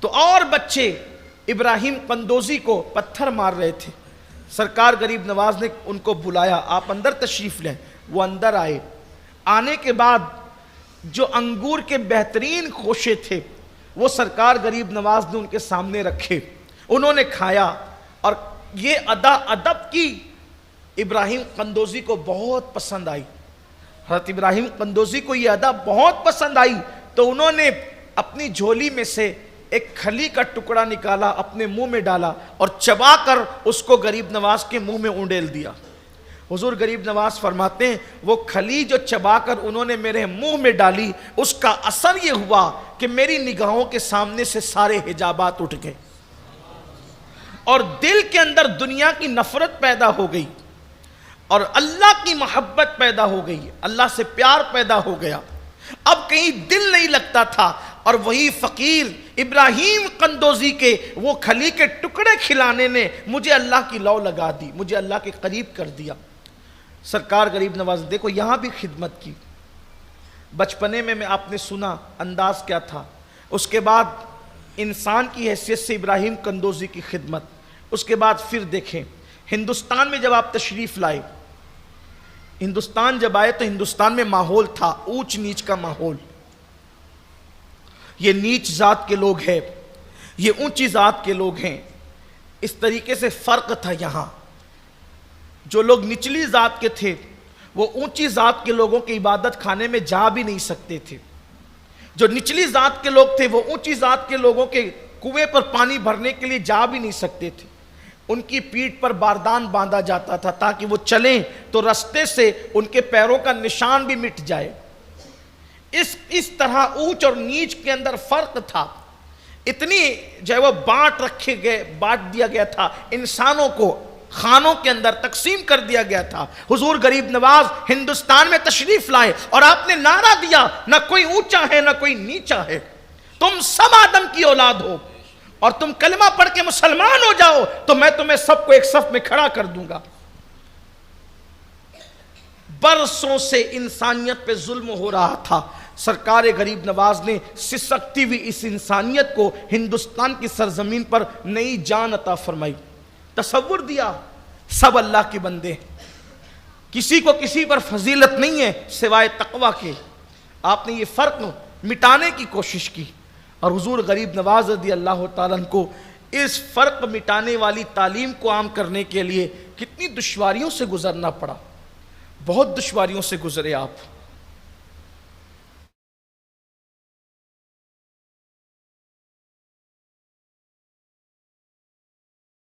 تو اور بچے ابراہیم قندوزی کو پتھر مار رہے تھے. سرکار غریب نواز نے ان کو بلایا, آپ اندر تشریف لیں. وہ اندر آئے. آنے کے بعد جو انگور کے بہترین خوشے تھے وہ سرکار غریب نواز نے ان کے سامنے رکھے. انہوں نے کھایا اور یہ ادا ادب کی ابراہیم قندوزی کو بہت پسند آئی. حضرت ابراہیم قندوزی کو یہ ادا بہت پسند آئی تو انہوں نے اپنی جھولی میں سے ایک کھلی کا ٹکڑا نکالا, اپنے منہ میں ڈالا اور چبا کر اس کو غریب نواز کے منہ میں اونڈیل دیا. حضور غریب نواز فرماتے ہیں وہ کھلی جو چبا کر انہوں نے میرے منہ میں ڈالی, اس کا اثر یہ ہوا کہ میری نگاہوں کے سامنے سے سارے حجابات اٹھ گئے اور دل کے اندر دنیا کی نفرت پیدا ہو گئی اور اللہ کی محبت پیدا ہو گئی, اللہ سے پیار پیدا ہو گیا. اب کہیں دل نہیں لگتا تھا اور وہی فقیر ابراہیم قندوزی کے وہ کھلی کے ٹکڑے کھلانے نے مجھے اللہ کی لو لگا دی, مجھے اللہ کے قریب کر دیا. سرکار غریب نواز دیکھو یہاں بھی خدمت کی. بچپنے میں آپ نے سنا انداز کیا تھا, اس کے بعد انسان کی حیثیت سے ابراہیم قندوزی کی خدمت, اس کے بعد پھر دیکھیں ہندوستان میں جب آپ تشریف لائے, ہندوستان جب آئے تو ہندوستان میں ماحول تھا اونچ نیچ کا ماحول. یہ نیچ ذات کے لوگ ہیں, یہ اونچی ذات کے لوگ ہیں, اس طریقے سے فرق تھا. یہاں جو لوگ نچلی ذات کے تھے وہ اونچی ذات کے لوگوں کی عبادت خانے میں جا بھی نہیں سکتے تھے. جو نچلی ذات کے لوگ تھے وہ اونچی ذات کے لوگوں کے کنویں پر پانی بھرنے کے لیے جا بھی نہیں سکتے تھے. ان کی پیٹھ پر باردان باندھا جاتا تھا تاکہ وہ چلیں تو رستے سے ان کے پیروں کا نشان بھی مٹ جائے. اس طرح اونچ اور نیچ کے اندر فرق تھا. اتنی جو ہے وہ بانٹ دیا گیا تھا, انسانوں کو خانوں کے اندر تقسیم کر دیا گیا تھا. حضور غریب نواز ہندوستان میں تشریف لائے اور آپ نے نعرہ دیا نہ کوئی اونچا ہے نہ کوئی نیچا ہے, تم سب آدم کی اولاد ہو اور تم کلمہ پڑھ کے مسلمان ہو جاؤ تو میں تمہیں سب کو ایک صف میں کھڑا کر دوں گا. برسوں سے انسانیت پہ ظلم ہو رہا تھا. سرکار غریب نواز نے سسکتی ہوئی اس انسانیت کو ہندوستان کی سرزمین پر نئی جان عطا فرمائی. تصور دیا سب اللہ کے بندے, کسی کو کسی پر فضیلت نہیں ہے سوائے تقوی کے. آپ نے یہ فرق مٹانے کی کوشش کی اور حضور غریب نواز رضی اللہ تعالیٰ عنہ کو اس فرق مٹانے والی تعلیم کو عام کرنے کے لیے کتنی دشواریوں سے گزرنا پڑا. بہت دشواریوں سے گزرے آپ.